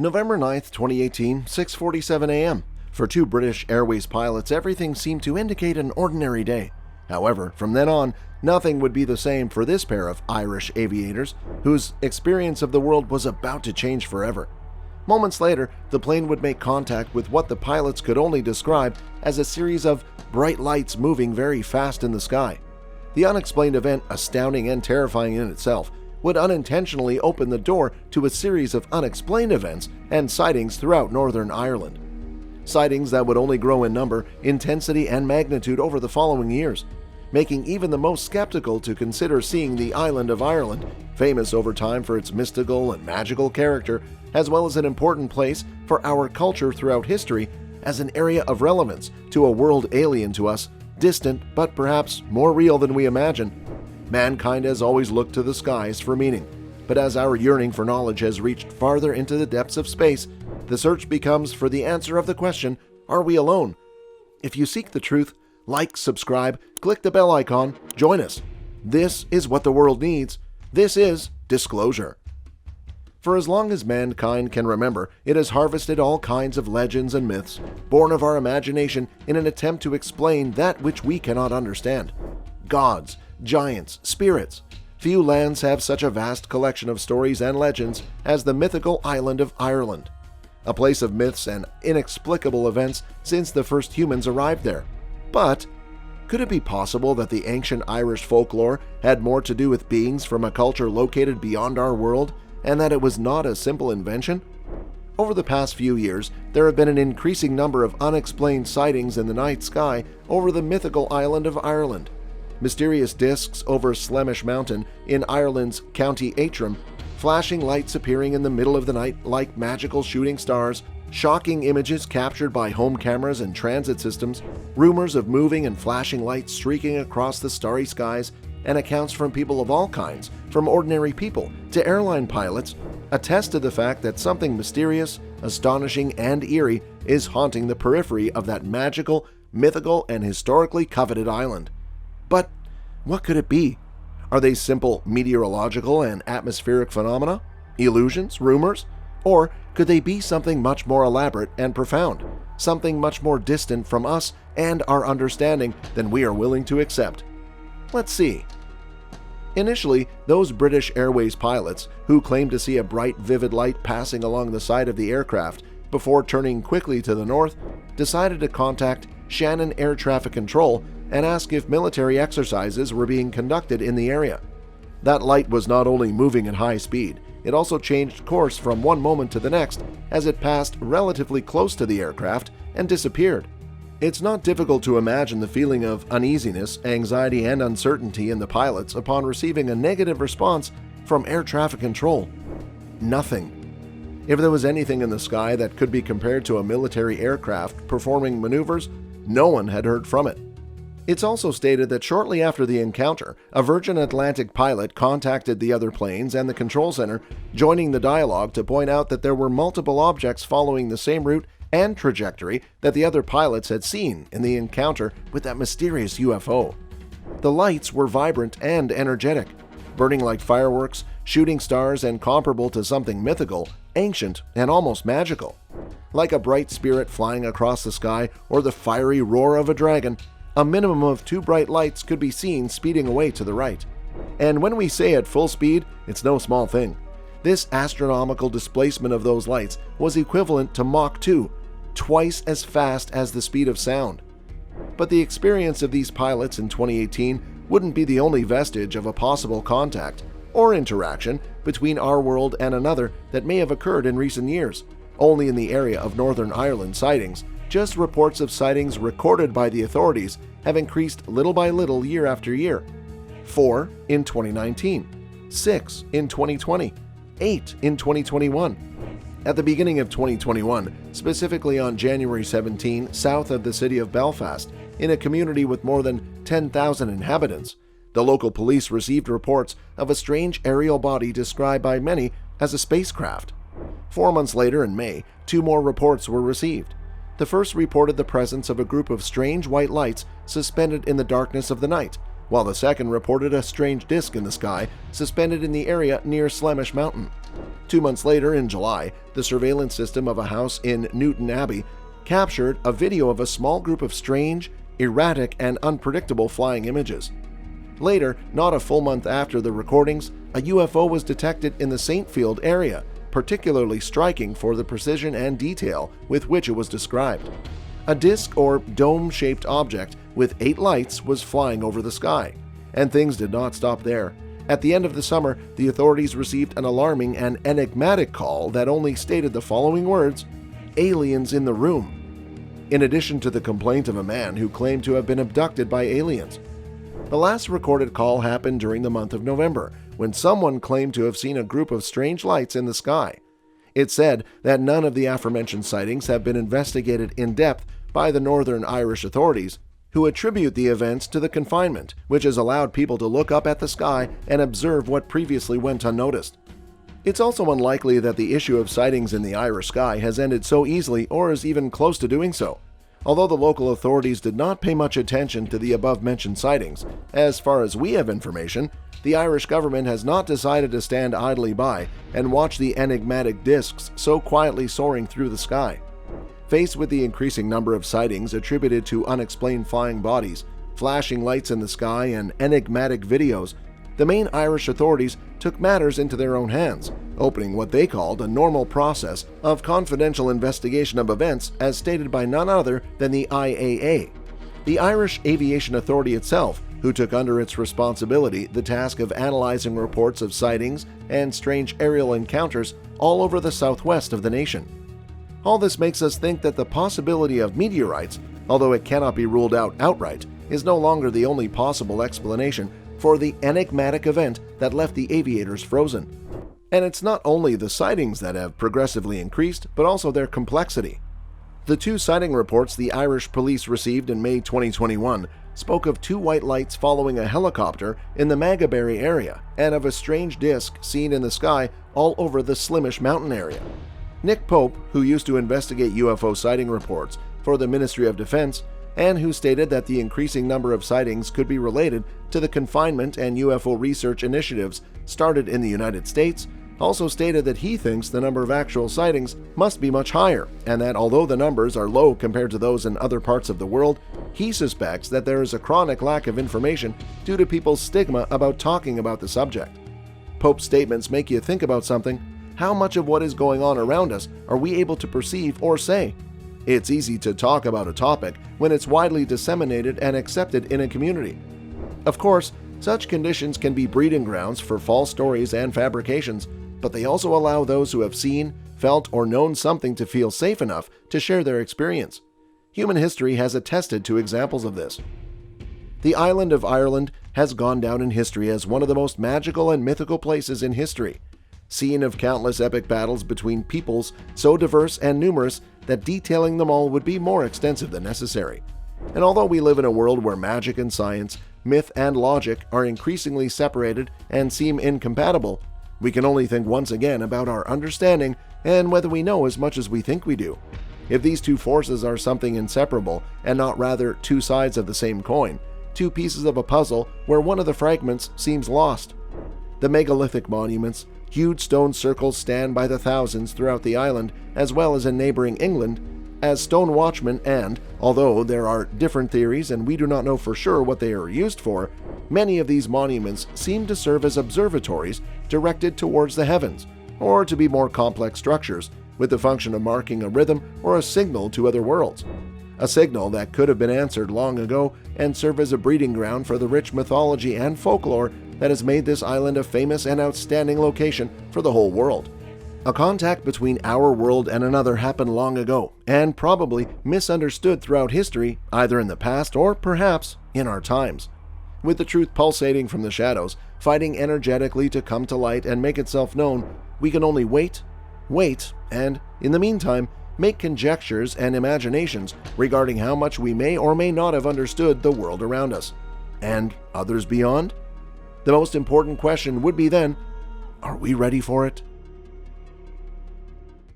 November 9th, 2018, 6:47 a.m. For two British Airways pilots, everything seemed to indicate an ordinary day. However, from then on, nothing would be the same for this pair of Irish aviators, whose experience of the world was about to change forever. Moments later, the plane would make contact with what the pilots could only describe as a series of bright lights moving very fast in the sky. The unexplained event, astounding and terrifying in itself, would unintentionally open the door to a series of unexplained events and sightings throughout Northern Ireland. Sightings that would only grow in number, intensity, and magnitude over the following years, making even the most skeptical to consider seeing the island of Ireland, famous over time for its mystical and magical character, as well as an important place for our culture throughout history, as an area of relevance to a world alien to us, distant but perhaps more real than we imagine. Mankind has always looked to the skies for meaning, but as our yearning for knowledge has reached farther into the depths of space, the search becomes for the answer of the question, are we alone? If you seek the truth, like, subscribe, click the bell icon, join us. This is what the world needs. This is disclosure. For as long as mankind can remember, it has harvested all kinds of legends and myths, born of our imagination in an attempt to explain that which we cannot understand. Gods, giants, spirits. Few lands have such a vast collection of stories and legends as the mythical island of Ireland, a place of myths and inexplicable events since the first humans arrived there. But could it be possible that the ancient Irish folklore had more to do with beings from a culture located beyond our world, and that it was not a simple invention? Over the past few years, there have been an increasing number of unexplained sightings in the night sky over the mythical island of Ireland. Mysterious discs over Slemish Mountain in Ireland's County Antrim, flashing lights appearing in the middle of the night like magical shooting stars, shocking images captured by home cameras and transit systems, rumors of moving and flashing lights streaking across the starry skies, and accounts from people of all kinds, from ordinary people to airline pilots, attest to the fact that something mysterious, astonishing, and eerie is haunting the periphery of that magical, mythical, and historically coveted island. But what could it be? Are they simple meteorological and atmospheric phenomena? Illusions? Rumors? Or could they be something much more elaborate and profound? Something much more distant from us and our understanding than we are willing to accept? Let's see. Initially, those British Airways pilots, who claimed to see a bright, vivid light passing along the side of the aircraft before turning quickly to the north, decided to contact Shannon Air Traffic Control and ask if military exercises were being conducted in the area. That light was not only moving at high speed, it also changed course from one moment to the next as it passed relatively close to the aircraft and disappeared. It's not difficult to imagine the feeling of uneasiness, anxiety, and uncertainty in the pilots upon receiving a negative response from air traffic control. Nothing. If there was anything in the sky that could be compared to a military aircraft performing maneuvers, no one had heard from it. It's also stated that shortly after the encounter, a Virgin Atlantic pilot contacted the other planes and the control center, joining the dialogue to point out that there were multiple objects following the same route and trajectory that the other pilots had seen in the encounter with that mysterious UFO. The lights were vibrant and energetic, burning like fireworks, shooting stars, and comparable to something mythical, ancient, and almost magical. Like a bright spirit flying across the sky or the fiery roar of a dragon, a minimum of two bright lights could be seen speeding away to the right. And when we say at full speed, it's no small thing. This astronomical displacement of those lights was equivalent to Mach 2, twice as fast as the speed of sound. But the experience of these pilots in 2018 wouldn't be the only vestige of a possible contact or interaction between our world and another that may have occurred in recent years. Only in the area of Northern Ireland sightings, just reports of sightings recorded by the authorities have increased little by little year after year. 4 in 2019, 6 in 2020, 8 in 2021. At the beginning of 2021, specifically on January 17, south of the city of Belfast, in a community with more than 10,000 inhabitants, the local police received reports of a strange aerial body described by many as a spacecraft. 4 months later, in May, 2 more reports were received. The first reported the presence of a group of strange white lights suspended in the darkness of the night, while the second reported a strange disk in the sky suspended in the area near Slemish Mountain. 2 months later, in July, the surveillance system of a house in Newton Abbey captured a video of a small group of strange, erratic, and unpredictable flying images. Later, not a full month after the recordings, a UFO was detected in the Saintfield area, particularly striking for the precision and detail with which it was described. A disc or dome-shaped object with 8 lights was flying over the sky, and things did not stop there. At the end of the summer, the authorities received an alarming and enigmatic call that only stated the following words: "Aliens in the room," in addition to the complaint of a man who claimed to have been abducted by aliens. The last recorded call happened during the month of November, when someone claimed to have seen a group of strange lights in the sky. It said that none of the aforementioned sightings have been investigated in depth by the Northern Irish authorities, who attribute the events to the confinement, which has allowed people to look up at the sky and observe what previously went unnoticed. It's also unlikely that the issue of sightings in the Irish sky has ended so easily or is even close to doing so. Although the local authorities did not pay much attention to the above-mentioned sightings, as far as we have information, the Irish government has not decided to stand idly by and watch the enigmatic discs so quietly soaring through the sky. Faced with the increasing number of sightings attributed to unexplained flying bodies, flashing lights in the sky, and enigmatic videos, the main Irish authorities took matters into their own hands, opening what they called a normal process of confidential investigation of events as stated by none other than the IAA, the Irish Aviation Authority itself, who took under its responsibility the task of analyzing reports of sightings and strange aerial encounters all over the southwest of the nation. All this makes us think that the possibility of meteorites, although it cannot be ruled out outright, is no longer the only possible explanation for the enigmatic event that left the aviators frozen. And it's not only the sightings that have progressively increased, but also their complexity. The 2 sighting reports the Irish police received in May 2021 spoke of 2 white lights following a helicopter in the Magaberry area and of a strange disc seen in the sky all over the Slemish Mountain area. Nick Pope, who used to investigate UFO sighting reports for the Ministry of Defense, and who stated that the increasing number of sightings could be related to the confinement and UFO research initiatives started in the United States, also stated that he thinks the number of actual sightings must be much higher, and that although the numbers are low compared to those in other parts of the world, he suspects that there is a chronic lack of information due to people's stigma about talking about the subject. Pope's statements make you think about something. How much of what is going on around us are we able to perceive or say? It's easy to talk about a topic when it's widely disseminated and accepted in a community. Of course, such conditions can be breeding grounds for false stories and fabrications, but they also allow those who have seen, felt, or known something to feel safe enough to share their experience. Human history has attested to examples of this. The island of Ireland has gone down in history as one of the most magical and mythical places in history, scene of countless epic battles between peoples so diverse and numerous that detailing them all would be more extensive than necessary. And although we live in a world where magic and science, myth and logic are increasingly separated and seem incompatible, we can only think once again about our understanding and whether we know as much as we think we do. If these 2 forces are something inseparable and not rather 2 sides of the same coin, 2 pieces of a puzzle where one of the fragments seems lost. The megalithic monuments, huge stone circles stand by the thousands throughout the island as well as in neighboring England as stone watchmen, and, although there are different theories and we do not know for sure what they are used for, many of these monuments seem to serve as observatories directed towards the heavens, or to be more complex structures with the function of marking a rhythm or a signal to other worlds. A signal that could have been answered long ago and serve as a breeding ground for the rich mythology and folklore that has made this island a famous and outstanding location for the whole world. A contact between our world and another happened long ago, and probably misunderstood throughout history, either in the past or perhaps in our times. With the truth pulsating from the shadows, fighting energetically to come to light and make itself known, we can only wait, and, in the meantime, make conjectures and imaginations regarding how much we may or may not have understood the world around us. And others beyond? The most important question would be then, are we ready for it?